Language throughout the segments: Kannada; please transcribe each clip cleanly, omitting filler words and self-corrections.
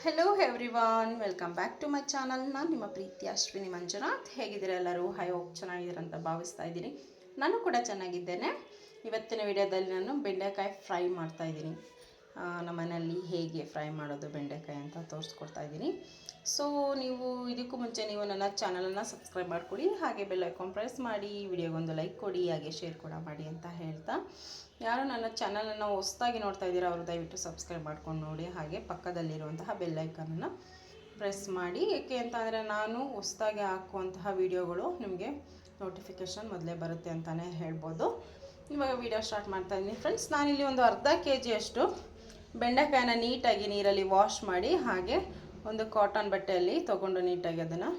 Hello everyone, welcome back to my channel. ನಾನು ನಿಮ್ಮ ಪ್ರೀತಿ ಅಶ್ವಿನಿ ಮಂಜುನಾಥ್. ಹೇಗಿದ್ದೀರಾ ಎಲ್ಲರೂ? ಐ ಹೋಪ್ ಚೆನ್ನಾಗಿದ್ದೀರ ಅಂತ ಭಾವಿಸ್ತಾ ಇದ್ದೀನಿ. ನಾನು ಕೂಡ ಚೆನ್ನಾಗಿದ್ದೇನೆ. ಇವತ್ತಿನ ವಿಡಿಯೋದಲ್ಲಿ ನಾನು ಬೆಂಡೆಕಾಯಿ ಫ್ರೈ ಮಾಡ್ತಾಯಿದ್ದೀನಿ. ನಮ್ಮ ಮನೆಯಲ್ಲಿ ಹೇಗೆ ಫ್ರೈ ಮಾಡೋದು ಬೆಂಡೆಕಾಯಿ ಅಂತ ತೋರಿಸ್ಕೊಡ್ತಾ ಇದ್ದೀನಿ. ಸೊ ನೀವು ಇದಕ್ಕೂ ಮುಂಚೆ ನೀವು ನನ್ನ ಚಾನಲನ್ನು ಸಬ್ಸ್ಕ್ರೈಬ್ ಮಾಡ್ಕೊಳ್ಳಿ, ಹಾಗೆ ಬೆಲ್ ಐಕಾನ್ ಪ್ರೆಸ್ ಮಾಡಿ, ವಿಡಿಯೋಗೊಂದು ಲೈಕ್ ಕೊಡಿ, ಹಾಗೆ ಶೇರ್ ಕೂಡ ಮಾಡಿ ಅಂತ ಹೇಳ್ತಾ, ಯಾರು ನನ್ನ ಚಾನಲನ್ನು ಹೊಸದಾಗಿ ನೋಡ್ತಾ ಇದ್ದೀರಾ ಅವರು ದಯವಿಟ್ಟು ಸಬ್ಸ್ಕ್ರೈಬ್ ಮಾಡ್ಕೊಂಡು ನೋಡಿ, ಹಾಗೆ ಪಕ್ಕದಲ್ಲಿರುವಂತಹ ಬೆಲ್ ಐಕಾನನ್ನು ಪ್ರೆಸ್ ಮಾಡಿ. ಏಕೆ ಅಂತ ಅಂದರೆ ನಾನು ಹೊಸದಾಗಿ ಹಾಕುವಂತಹ ವಿಡಿಯೋಗಳು ನಿಮಗೆ ನೋಟಿಫಿಕೇಷನ್ ಮೊದಲೇ ಬರುತ್ತೆ ಅಂತಲೇ ಹೇಳ್ಬೋದು. ಇವಾಗ ವಿಡಿಯೋ ಸ್ಟಾರ್ಟ್ ಮಾಡ್ತಾಯಿದ್ದೀನಿ ಫ್ರೆಂಡ್ಸ್. ನಾನಿಲ್ಲಿ ಒಂದು ಅರ್ಧ ಕೆ ಜಿಯಷ್ಟು ಬೆಂಡೆಕಾಯಿನ ನೀಟಾಗಿ ನೀರಲ್ಲಿ ವಾಶ್ ಮಾಡಿ, ಹಾಗೆ ಒಂದು ಕಾಟನ್ ಬಟ್ಟೆಯಲ್ಲಿ ತೊಗೊಂಡು ನೀಟಾಗಿ ಅದನ್ನು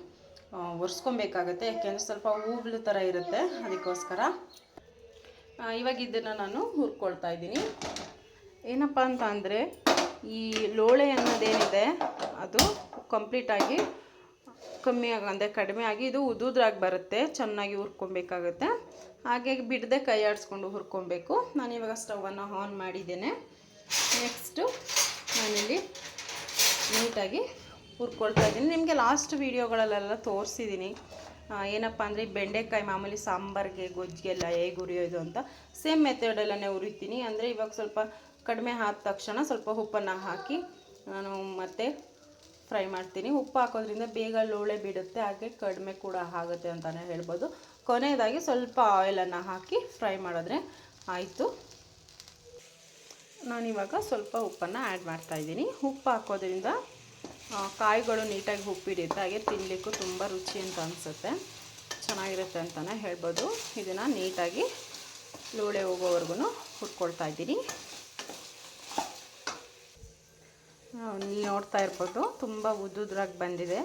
ಒರೆಸ್ಕೊಬೇಕಾಗತ್ತೆ. ಯಾಕೆಂದರೆ ಸ್ವಲ್ಪ ಹೂಬ್ಲು ಥರ ಇರುತ್ತೆ, ಅದಕ್ಕೋಸ್ಕರ. ಇವಾಗ ಇದನ್ನು ನಾನು ಹುರ್ಕೊಳ್ತಾ ಇದ್ದೀನಿ. ಏನಪ್ಪ ಅಂತ ಅಂದರೆ ಈ ಲೋಳೆ ಅನ್ನೋದೇನಿದೆ ಅದು ಕಂಪ್ಲೀಟಾಗಿ ಅಂದರೆ ಕಡಿಮೆ ಆಗಿ ಇದು ಉದುದ್ರಾಗಿ ಬರುತ್ತೆ. ಚೆನ್ನಾಗಿ ಹುರ್ಕೊಬೇಕಾಗುತ್ತೆ. ಹಾಗೆ ಬಿಡದೆ ಕೈ ಆಡಿಸ್ಕೊಂಡು ಹುರ್ಕೊಬೇಕು. ನಾನಿವಾಗ ಸ್ಟವನ್ನು ಆನ್ ಮಾಡಿದ್ದೇನೆ. ನೆಕ್ಸ್ಟು ನಾನಿಲ್ಲಿ ನೀಟಾಗಿ ಹುರ್ಕೊಳ್ತಾ ಇದ್ದೀನಿ. ನಿಮಗೆ ಲಾಸ್ಟ್ ವೀಡಿಯೋಗಳಲ್ಲೆಲ್ಲ ತೋರಿಸಿದ್ದೀನಿ ಏನಪ್ಪ ಅಂದರೆ ಬೆಂಡೆಕಾಯಿ ಮಾಮೂಲಿ ಸಾಂಬಾರಿಗೆ ಗೊಜ್ಜಿಗೆಲ್ಲ ಹೇಗೆ ಹುರಿಯೋದು ಅಂತ. ಸೇಮ್ ಮೆಥಡಲ್ಲೇ ಹುರಿತೀನಿ. ಅಂದರೆ ಇವಾಗ ಸ್ವಲ್ಪ ಕಡಿಮೆ ಆದ ತಕ್ಷಣ ಸ್ವಲ್ಪ ಉಪ್ಪನ್ನು ಹಾಕಿ ನಾನು ಮತ್ತೆ ಫ್ರೈ ಮಾಡ್ತೀನಿ. ಉಪ್ಪು ಹಾಕೋದ್ರಿಂದ ಬೇಗ ಲೋಳೆ ಬಿಡುತ್ತೆ, ಹಾಗೆ ಕಡಿಮೆ ಕೂಡ ಆಗುತ್ತೆ ಅಂತಲೇ ಹೇಳ್ಬೋದು. ಕೊನೆಯದಾಗಿ ಸ್ವಲ್ಪ ಆಯಿಲನ್ನು ಹಾಕಿ ಫ್ರೈ ಮಾಡಿದ್ರೆ ಆಯಿತು. ನಾನಿವಾಗ ಸ್ವಲ್ಪ ಉಪ್ಪನ್ನು ಆ್ಯಡ್ ಮಾಡ್ತಾಯಿದ್ದೀನಿ. ಉಪ್ಪು ಹಾಕೋದ್ರಿಂದ ಕಾಯಿಗಳು ನೀಟಾಗಿ ಉಪ್ಪಿಡುತ್ತೆ, ಹಾಗೆ ತಿನ್ನಲಿಕ್ಕೂ ತುಂಬ ರುಚಿ ಅಂತ ಅನಿಸುತ್ತೆ, ಚೆನ್ನಾಗಿರುತ್ತೆ ಅಂತಲೇ ಹೇಳ್ಬೋದು. ಇದನ್ನು ನೀಟಾಗಿ ಲೋಳೆ ಹೋಗೋವರೆಗೂ ಹುರ್ಕೊಳ್ತಾ ಇದ್ದೀನಿ. ನೀವು ನೋಡ್ತಾ ಇರ್ಬೋದು ತುಂಬ ಉದ್ದುದ್ರಾಗಿ ಬಂದಿದೆ.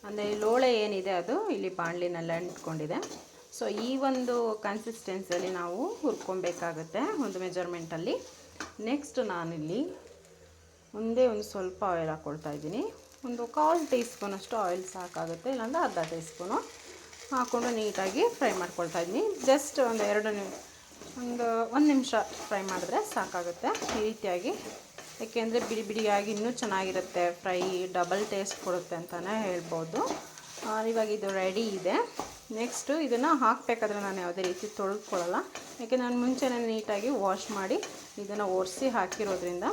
ಅಂದರೆ ಲೋಳೆ ಏನಿದೆ ಅದು ಇಲ್ಲಿ ಬಾಣಲಿನೆಲ್ಲ ಅಂಟ್ಕೊಂಡಿದೆ. ಸೊ ಈ ಒಂದು ಕನ್ಸಿಸ್ಟೆನ್ಸಿಯಲ್ಲಿ ನಾವು ಹುರ್ಕೊಬೇಕಾಗುತ್ತೆ, ಒಂದು ಮೆಜರ್ಮೆಂಟಲ್ಲಿ. ನೆಕ್ಸ್ಟ್ ನಾನಿಲ್ಲಿ ಒಂದೇ ಒಂದು ಸ್ವಲ್ಪ ಆಯಿಲ್ ಹಾಕ್ಕೊಳ್ತಾ ಇದ್ದೀನಿ. ಒಂದು 1/4 ಟೀ ಸ್ಪೂನಷ್ಟು ಆಯಿಲ್ ಸಾಕಾಗುತ್ತೆ, ಇಲ್ಲಾಂದರೆ ಅರ್ಧ ಟೀ ಸ್ಪೂನು ಹಾಕ್ಕೊಂಡು ನೀಟಾಗಿ ಫ್ರೈ ಮಾಡ್ಕೊಳ್ತಾ ಇದ್ದೀನಿ. ಜಸ್ಟ್ ಒಂದು ನಿಮಿಷ ಫ್ರೈ ಮಾಡಿದ್ರೆ ಸಾಕಾಗುತ್ತೆ ಈ ರೀತಿಯಾಗಿ. ಏಕೆಂದರೆ ಬಿಡಿ ಬಿಡಿಯಾಗಿ ಇನ್ನೂ ಚೆನ್ನಾಗಿರುತ್ತೆ ಫ್ರೈ, ಡಬಲ್ ಟೇಸ್ಟ್ ಕೊಡುತ್ತೆ ಅಂತಲೇ ಹೇಳ್ಬೋದು. ಇವಾಗ ಇದು ರೆಡಿ ಇದೆ. ನೆಕ್ಸ್ಟು ಇದನ್ನು ಹಾಕಬೇಕಾದ್ರೆ ನಾನು ಯಾವುದೇ ರೀತಿ ತೊಳೆದುಕೊಳ್ಳಲ್ಲ, ಯಾಕೆ ನಾನು ಮುಂಚೆನೇ ನೀಟಾಗಿ ವಾಶ್ ಮಾಡಿ ಇದನ್ನು ಒರೆಸಿ ಹಾಕಿರೋದ್ರಿಂದ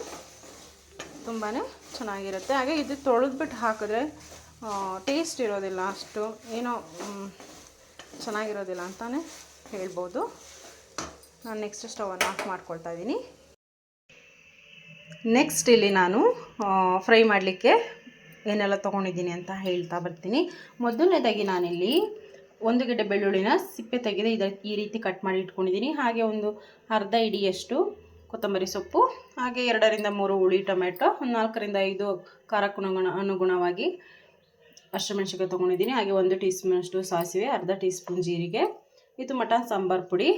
ತುಂಬಾ ಚೆನ್ನಾಗಿರುತ್ತೆ. ಹಾಗೆ ಇದು ತೊಳೆದ್ಬಿಟ್ಟು ಹಾಕಿದ್ರೆ ಟೇಸ್ಟ್ ಇರೋದಿಲ್ಲ, ಅಷ್ಟು ಏನೋ ಚೆನ್ನಾಗಿರೋದಿಲ್ಲ ಅಂತಲೇ ಹೇಳ್ಬೋದು. ನಾನು ನೆಕ್ಸ್ಟ್ ಸ್ಟವನ್ನು ಆಫ್ ಮಾಡ್ಕೊಳ್ತಾ ಇದ್ದೀನಿ. ನೆಕ್ಸ್ಟ್ ಇಲ್ಲಿ ನಾನು ಫ್ರೈ ಮಾಡಲಿಕ್ಕೆ ಏನೆಲ್ಲ ತೊಗೊಂಡಿದ್ದೀನಿ ಅಂತ ಹೇಳ್ತಾ ಬರ್ತೀನಿ. ಮೊದಲನೇದಾಗಿ ನಾನಿಲ್ಲಿ 1 ಗೆಡ್ಡೆ ಬೆಳ್ಳುಳ್ಳಿನ ಸಿಪ್ಪೆ ತೆಗೆದು ಈ ರೀತಿ ಕಟ್ ಮಾಡಿ ಇಟ್ಕೊಂಡಿದ್ದೀನಿ. ಹಾಗೆ ಒಂದು ಅರ್ಧ ಹಿಡಿಯಷ್ಟು ಕೊತ್ತಂಬರಿ ಸೊಪ್ಪು, ಹಾಗೆ 2 ರಿಂದ 3 ಹುಳಿ ಟೊಮೆಟೊ, ಒಂದು 4 ರಿಂದ 5 ಖಾರಕ್ಕೆ ಅನುಗುಣವಾಗಿ ಹಸಿಮೆಣಸಿನಕಾಯಿ ತೊಗೊಂಡಿದ್ದೀನಿ. ಹಾಗೆ 1 ಟೀ ಸ್ಪೂನಷ್ಟು ಸಾಸಿವೆ, ಅರ್ಧ ಟೀ ಸ್ಪೂನ್ ಜೀರಿಗೆ. ಇದು ಮಟನ್ ಸಾಂಬಾರು ಪುಡಿ,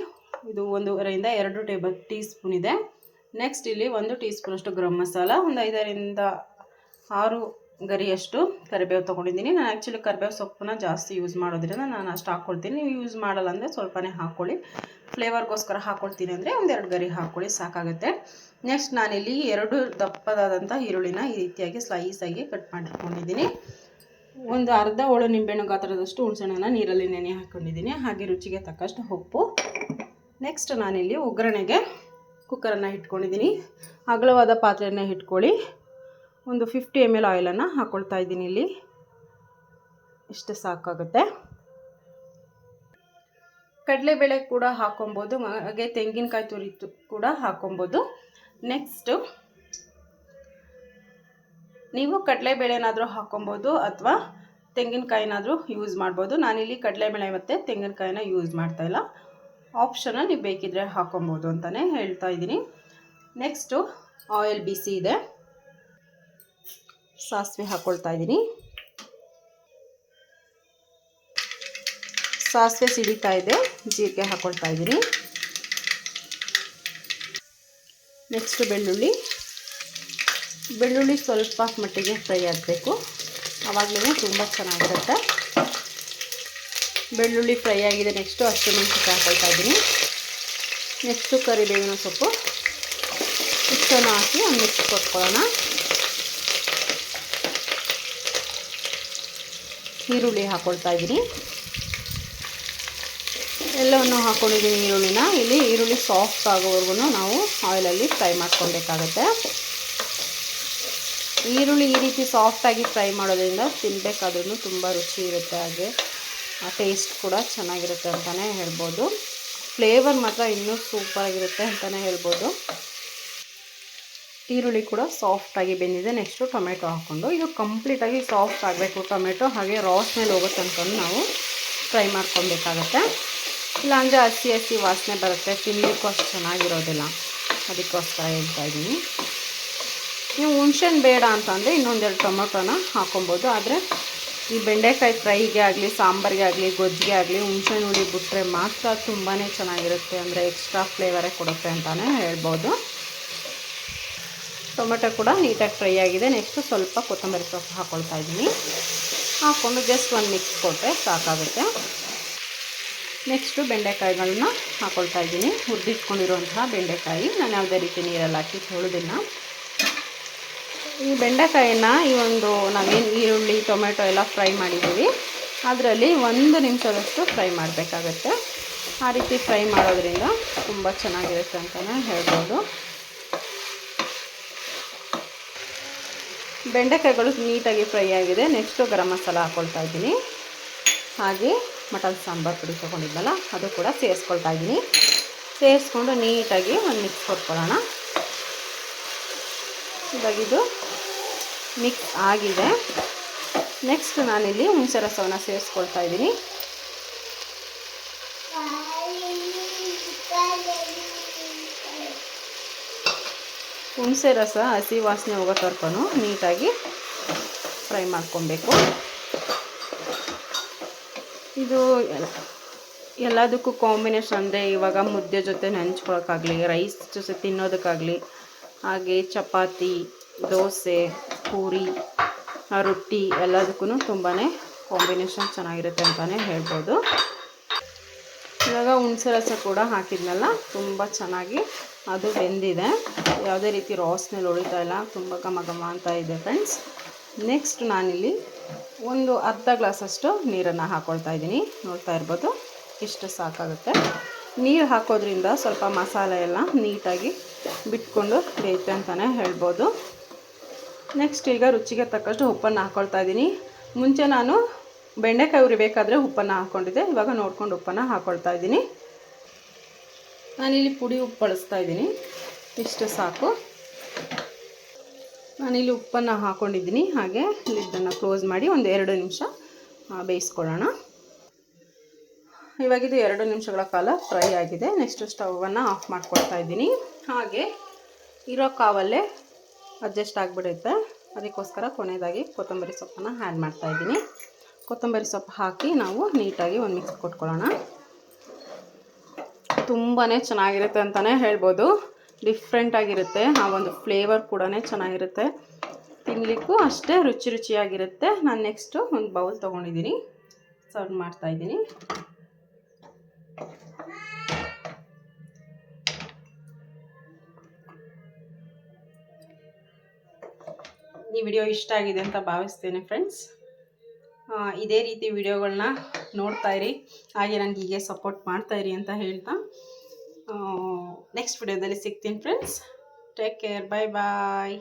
ಇದು 1 ರಿಂದ 2 ಟೀ ಸ್ಪೂನ್ ಇದೆ. ನೆಕ್ಸ್ಟ್ ಇಲ್ಲಿ 1 ಟೀ ಸ್ಪೂನಷ್ಟು ಗರಂ ಮಸಾಲ, ಒಂದು 5 ರಿಂದ 6 ಗರಿಯಷ್ಟು ಕರಿಬೇವು ತೊಗೊಂಡಿದ್ದೀನಿ. ನಾನು ಆ್ಯಕ್ಚುಲಿ ಕರಿಬೇವು ಸೊಪ್ಪನ್ನ ಜಾಸ್ತಿ ಯೂಸ್ ಮಾಡೋದ್ರಿಂದ ನಾನು ಅಷ್ಟು ಹಾಕ್ಕೊಳ್ತೀನಿ. ನೀವು ಯೂಸ್ ಮಾಡಲ್ಲ ಅಂದರೆ ಸ್ವಲ್ಪನೇ ಹಾಕ್ಕೊಳ್ಳಿ. ಫ್ಲೇವರ್ಗೋಸ್ಕರ ಹಾಕ್ಕೊಳ್ತೀನಿ ಅಂದರೆ 1-2 ಗರಿ ಹಾಕ್ಕೊಳ್ಳಿ, ಸಾಕಾಗುತ್ತೆ. ನೆಕ್ಸ್ಟ್ ನಾನಿಲ್ಲಿ 2 ದಪ್ಪದಾದಂಥ ಈರುಳ್ಳಿನ ಈ ರೀತಿಯಾಗಿ ಸ್ಲೈಸಾಗಿ ಕಟ್ ಮಾಡಿಟ್ಕೊಂಡಿದ್ದೀನಿ. ಒಂದು ಅರ್ಧ ಹೋಳು ನಿಂಬೆಹಣ್ಣು ಗಾತ್ರದಷ್ಟು ಹುಣಸೆಹಣ್ಣನ್ನು ನೀರಲ್ಲಿ ನೆನೆ ಹಾಕ್ಕೊಂಡಿದ್ದೀನಿ. ಹಾಗೆ ರುಚಿಗೆ ತಕ್ಕಷ್ಟು ಉಪ್ಪು. ನೆಕ್ಸ್ಟ್ ನಾನಿಲ್ಲಿ ಒಗ್ಗರಣೆಗೆ ಕುಕ್ಕರನ್ನು ಇಟ್ಕೊಂಡಿದ್ದೀನಿ. ಅಗಲವಾದ ಪಾತ್ರೆಯನ್ನು ಇಟ್ಕೊಳ್ಳಿ. ಒಂದು 50 ml ಆಯಿಲನ್ನು ಹಾಕ್ಕೊಳ್ತಾ ಇದ್ದೀನಿ. ಇಲ್ಲಿ ಇಷ್ಟು ಸಾಕಾಗುತ್ತೆ. ಕಡಲೆಬೇಳೆ ಕೂಡ ಹಾಕ್ಕೊಬೋದು, ಹಾಗೆ ತೆಂಗಿನಕಾಯಿ ತುರಿ ಕೂಡ ಹಾಕ್ಕೊಬೋದು. ನೆಕ್ಸ್ಟು ನೀವು ಕಡಲೆಬೇಳೆನಾದರೂ ಹಾಕ್ಕೊಬೋದು ಅಥವಾ ತೆಂಗಿನಕಾಯಿನಾದರೂ ಯೂಸ್ ಮಾಡ್ಬೋದು. ನಾನಿಲ್ಲಿ ಕಡಲೆಬೇಳೆ ಮತ್ತು ತೆಂಗಿನಕಾಯಿನ ಯೂಸ್ ಮಾಡ್ತಾಯಿಲ್ಲ, ಆಪ್ಷನಲ್, ನೀವು ಬೇಕಿದ್ರೆ ಹಾಕ್ಕೊಬೋದು ಅಂತಲೇ ಹೇಳ್ತಾ ಇದ್ದೀನಿ. ನೆಕ್ಸ್ಟು ಆಯಿಲ್ ಬಿಸಿ ಇದೆ, ಸಾಸಿವೆ ಹಾಕ್ಕೊಳ್ತಾ ಇದ್ದೀನಿ. ಸಾಸಿವೆ ಸಿಡಿತಾ ಇದೆ, ಜೀರಿಗೆ ಹಾಕ್ಕೊಳ್ತಾ ಇದ್ದೀನಿ. ನೆಕ್ಸ್ಟ್ ಬೆಳ್ಳುಳ್ಳಿ ಸ್ವಲ್ಪ ಮಟ್ಟಿಗೆ ಫ್ರೈ ಆಗಬೇಕು, ಆವಾಗಲೇ ತುಂಬ ಚೆನ್ನಾಗಿರುತ್ತೆ. ಬೆಳ್ಳುಳ್ಳಿ ಫ್ರೈ ಆಗಿದೆ. ನೆಕ್ಸ್ಟು ಹಸಿಮೆಣಸಿನಕಾಯಿ ಹಾಕ್ಕೊಳ್ತಾ ಇದ್ದೀನಿ. ನೆಕ್ಸ್ಟು ಕರಿಬೇವಿನ ಸೊಪ್ಪು, ಇಷ್ಟನ್ನು ಹಾಕಿ ಒಂದು ಮಿಕ್ಸ್ ಕೊಟ್ಕೊಳ್ಳೋಣ. ಈರುಳ್ಳಿ ಹಾಕ್ಕೊಳ್ತಾ ಇದ್ದೀನಿ. ಎಲ್ಲವನ್ನು ಹಾಕ್ಕೊಂಡಿದ್ದೀನಿ ಈರುಳ್ಳಿನ. ಇಲ್ಲಿ ಈರುಳ್ಳಿ ಸಾಫ್ಟ್ ಆಗೋವರೆಗೂ ನಾವು ಆಯಿಲಲ್ಲಿ ಫ್ರೈ ಮಾಡ್ಕೊಬೇಕಾಗತ್ತೆ. ಈರುಳ್ಳಿ ಈ ರೀತಿ ಸಾಫ್ಟಾಗಿ ಫ್ರೈ ಮಾಡೋದ್ರಿಂದ ತಿನ್ನಬೇಕಾದ್ರೂ ತುಂಬ ರುಚಿ ಇರುತ್ತೆ, ಹಾಗೆ ಟೇಸ್ಟ್ ಕೂಡ ಚೆನ್ನಾಗಿರುತ್ತೆ ಅಂತಲೇ ಹೇಳ್ಬೋದು. ಫ್ಲೇವರ್ ಮಾತ್ರ ಇನ್ನೂ ಸೂಪರಾಗಿರುತ್ತೆ ಅಂತಲೇ ಹೇಳ್ಬೋದು. ಈರುಳ್ಳಿ ಕೂಡ ಸಾಫ್ಟಾಗಿ ಬೆಂದಿದೆ. ನೆಕ್ಸ್ಟು ಟೊಮೆಟೊ ಹಾಕ್ಕೊಂಡು ಇದು ಕಂಪ್ಲೀಟಾಗಿ ಸಾಫ್ಟ್ ಆಗಬೇಕು ಟೊಮೆಟೊ, ಹಾಗೆ ರಾ ಸ್ಮೆಲ್ ಹೋಗೋ ತನಕ ನಾವು ಫ್ರೈ ಮಾಡ್ಕೊಬೇಕಾಗತ್ತೆ. ಇಲ್ಲಾಂದರೆ ಹಸಿ ಹಸಿ ವಾಸನೆ ಬರುತ್ತೆ, ತಿನ್ನಲಿಕ್ಕೂ ಅಷ್ಟು ಚೆನ್ನಾಗಿರೋದಿಲ್ಲ. ಅದಕ್ಕೋಸ್ಕರ ಹೇಳ್ತಾ ಇದ್ದೀನಿ. ನೀವು ಹುಣ್ಸೆಹಣ್ಣು ಬೇಡ ಅಂತಂದರೆ ಇನ್ನೊಂದೆರಡು ಟೊಮೊಟೊನ ಹಾಕ್ಕೊಬೋದು. ಆದರೆ ಈ ಬೆಂಡೆಕಾಯಿ ಫ್ರೈಗೆ ಆಗಲಿ, ಸಾಂಬಾರಿಗೆ ಆಗಲಿ, ಗೊಜ್ಜಿಗೆ ಆಗಲಿ ಹುಣ್ಸೆಹಣ್ಣು ಹುಳಿ ಬಿಟ್ಟರೆ ಮಾತ್ರ ತುಂಬಾ ಚೆನ್ನಾಗಿರುತ್ತೆ. ಅಂದರೆ ಎಕ್ಸ್ಟ್ರಾ ಫ್ಲೇವರೇ ಕೊಡುತ್ತೆ ಅಂತಲೇ ಹೇಳ್ಬೋದು. ಟೊಮೆಟೊ ಕೂಡ ನೀಟಾಗಿ ಫ್ರೈ ಆಗಿದೆ. ನೆಕ್ಸ್ಟು ಸ್ವಲ್ಪ ಕೊತ್ತಂಬರಿ ಸೊಪ್ಪು ಹಾಕ್ಕೊಳ್ತಾ ಇದ್ದೀನಿ. ಹಾಕ್ಕೊಂಡು ಜಸ್ಟ್ ಒಂದು ಮಿಕ್ಸ್ ಕೊಟ್ಟರೆ ಸಾಕಾಗುತ್ತೆ. ನೆಕ್ಸ್ಟು ಬೆಂಡೆಕಾಯಿಗಳನ್ನ ಹಾಕ್ಕೊಳ್ತಾ ಇದ್ದೀನಿ. ಹುರಿದಿಟ್ಕೊಂಡಿರುವಂತಹ ಬೆಂಡೆಕಾಯಿ, ನಾನು ಯಾವುದೇ ರೀತಿ ನೀರಲ್ಲಿ ಹಾಕಿ ತೊಳೆದಿಲ್ಲ. ಈ ಬೆಂಡೆಕಾಯಿನ ಈ ಒಂದು ನಾವೇನು ಈರುಳ್ಳಿ ಟೊಮೆಟೊ ಎಲ್ಲ ಫ್ರೈ ಮಾಡಿದ್ದೀವಿ ಅದರಲ್ಲಿ 1 ನಿಮಿಷದಷ್ಟು ಫ್ರೈ ಮಾಡಬೇಕಾಗತ್ತೆ. ಆ ರೀತಿ ಫ್ರೈ ಮಾಡೋದ್ರಿಂದ ತುಂಬ ಚೆನ್ನಾಗಿರುತ್ತೆ ಅಂತಲೇ ಹೇಳ್ಬೋದು. ಬೆಂಡೆಕಾಯಿಗಳು ನೀಟಾಗಿ ಫ್ರೈ ಆಗಿದೆ. ನೆಕ್ಸ್ಟು ಗರಂ ಮಸಾಲ ಹಾಕ್ಕೊಳ್ತಾ ಇದ್ದೀನಿ. ಹಾಗೆ ಮಟನ್ ಸಾಂಬಾರು ಪುಡಿ ತೊಗೊಂಡಿದ್ದಲ್ಲ ಅದು ಕೂಡ ಸೇರಿಸ್ಕೊಳ್ತಾ ಇದ್ದೀನಿ. ಸೇರಿಸ್ಕೊಂಡು ನೀಟಾಗಿ ಒಂದು ಮಿಕ್ಸ್ ಕೊಟ್ಕೊಳ್ಳೋಣ. ಇವಾಗಿದು ಮಿಕ್ಸ್ ಆಗಿದೆ. ನೆಕ್ಸ್ಟ್ ನಾನಿಲ್ಲಿ ಹುಣಸೆ ರಸವನ್ನು ಸೇರಿಸ್ಕೊಳ್ತಾ ಇದ್ದೀನಿ. ಹುಣಸೆ ರಸ ಹಸಿ ವಾಸನೆ ಹೋಗೋ ತನಕ ನೀಟಾಗಿ ಫ್ರೈ ಮಾಡ್ಕೊಬೇಕು. ಇದು ಎಲ್ಲದಕ್ಕೂ ಕಾಂಬಿನೇಷನ್ ಅಂದರೆ ಇವಾಗ ಮುದ್ದೆ ಜೊತೆ ನೆಂಚ್ಕೊಳ್ಳೋಕ್ಕಾಗಲಿ, ರೈಸ್ ಜೊತೆ ತಿನ್ನೋದಕ್ಕಾಗಲಿ, ಹಾಗೆ ಚಪಾತಿ, ದೋಸೆ, ಪೂರಿ, ರೊಟ್ಟಿ ಎಲ್ಲದಕ್ಕೂ ತುಂಬಾ ಕಾಂಬಿನೇಷನ್ ಚೆನ್ನಾಗಿರುತ್ತೆ ಅಂತಲೇ ಹೇಳ್ಬೋದು. ಇವಾಗ ಹುಣಸೆ ರಸ ಕೂಡ ಹಾಕಿದ್ನಲ್ಲ, ತುಂಬ ಚೆನ್ನಾಗಿ ಅದು ಬೆಂದಿದೆ. ಯಾವುದೇ ರೀತಿ ರಾ ಸ್ಮೆಲ್ ಹೊಡಿತಾ ಇಲ್ಲ, ತುಂಬ ಘಮ ಘಮ ಅಂತ ಇದೆ ಫ್ರೆಂಡ್ಸ್. ನೆಕ್ಸ್ಟ್ ನಾನಿಲ್ಲಿ ಒಂದು ಅರ್ಧ ಗ್ಲಾಸಷ್ಟು ನೀರನ್ನು ಹಾಕ್ಕೊಳ್ತಾ ಇದ್ದೀನಿ. ನೋಡ್ತಾ ಇರ್ಬೋದು, ಇಷ್ಟು ಸಾಕಾಗುತ್ತೆ. ನೀರು ಹಾಕೋದ್ರಿಂದ ಸ್ವಲ್ಪ ಮಸಾಲೆ ಎಲ್ಲ ನೀಟಾಗಿ ಬಿಟ್ಕೊಂಡು ಬೇಯುತ್ತೆ ಅಂತಲೇ ಹೇಳ್ಬೋದು. ನೆಕ್ಸ್ಟ್ ಈಗ ರುಚಿಗೆ ತಕ್ಕಷ್ಟು ಉಪ್ಪನ್ನು ಹಾಕ್ಕೊಳ್ತಾ ಇದ್ದೀನಿ. ಮುಂಚೆ ನಾನು ಬೆಂಡೆಕಾಯಿ ಉರಿಬೇಕಾದ್ರೆ ಉಪ್ಪನ್ನು ಹಾಕ್ಕೊಂಡಿದ್ದೆ, ಇವಾಗ ನೋಡ್ಕೊಂಡು ಉಪ್ಪನ್ನು ಹಾಕ್ಕೊಳ್ತಾ ಇದ್ದೀನಿ. ನಾನಿಲ್ಲಿ ಪುಡಿ ಉಪ್ಪು ಬಳಸ್ತಾ ಇದ್ದೀನಿ, ಇಷ್ಟು ಸಾಕು. ನಾನಿಲ್ಲಿ ಉಪ್ಪನ್ನು ಹಾಕ್ಕೊಂಡಿದ್ದೀನಿ. ಹಾಗೆ ಲಿಡ್ಡನ್ನು ಕ್ಲೋಸ್ ಮಾಡಿ ಒಂದು 2 ನಿಮಿಷ ಬೇಯಿಸ್ಕೊಳ್ಳೋಣ. ಇವಾಗಿದು 2 ನಿಮಿಷಗಳ ಕಾಲ ಫ್ರೈ ಆಗಿದೆ. ನೆಕ್ಸ್ಟ್ ಸ್ಟವನ್ನು ಆಫ್ ಮಾಡ್ಕೊಳ್ತಾ ಇದ್ದೀನಿ. ಹಾಗೆ ಇರೋ ಕಾವಲ್ಲೇ ಅಡ್ಜಸ್ಟ್ ಆಗಿಬಿಡುತ್ತೆ, ಅದಕ್ಕೋಸ್ಕರ ಕೊನೆಯದಾಗಿ ಕೊತ್ತಂಬರಿ ಸೊಪ್ಪನ್ನು ಆ್ಯಡ್ ಮಾಡ್ತಾಯಿದ್ದೀನಿ. ಕೊತ್ತಂಬರಿ ಸೊಪ್ಪು ಹಾಕಿ ನಾವು ನೀಟಾಗಿ ಒಂದು ಮಿಕ್ಸ್ ಕೊಟ್ಕೊಳ್ಳೋಣ. ತುಂಬಾ ಚೆನ್ನಾಗಿರುತ್ತೆ ಅಂತಲೇ ಹೇಳ್ಬೋದು. ಡಿಫ್ರೆಂಟಾಗಿರುತ್ತೆ, ಆ ಒಂದು ಫ್ಲೇವರ್ ಕೂಡ ಚೆನ್ನಾಗಿರುತ್ತೆ, ತಿನ್ನಲಿಕ್ಕೂ ಅಷ್ಟೇ ರುಚಿಯಾಗಿರುತ್ತೆ. ನಾನು ನೆಕ್ಸ್ಟು ಒಂದು ಬೌಲ್ ತೊಗೊಂಡಿದ್ದೀನಿ, ಸರ್ವ್ ಮಾಡ್ತಾಯಿದ್ದೀನಿ. ಈ ವಿಡಿಯೋ ಇಷ್ಟ ಆಗಿದೆ ಅಂತ ಭಾವಿಸ್ತೇನೆ ಫ್ರೆಂಡ್ಸ್. ಇದೇ ರೀತಿ ವಿಡಿಯೋಗಳನ್ನ ನೋಡ್ತಾಯಿರಿ, ಹಾಗೆ ನನಗೆ ಹೀಗೆ ಸಪೋರ್ಟ್ ಮಾಡ್ತಾಯಿರಿ ಅಂತ ಹೇಳ್ತಾ ನೆಕ್ಸ್ಟ್ ವಿಡಿಯೋದಲ್ಲಿ ಸಿಗ್ತೀನಿ ಫ್ರೆಂಡ್ಸ್. ಟೇಕ್ ಕೇರ್, ಬಾಯ್ ಬಾಯ್.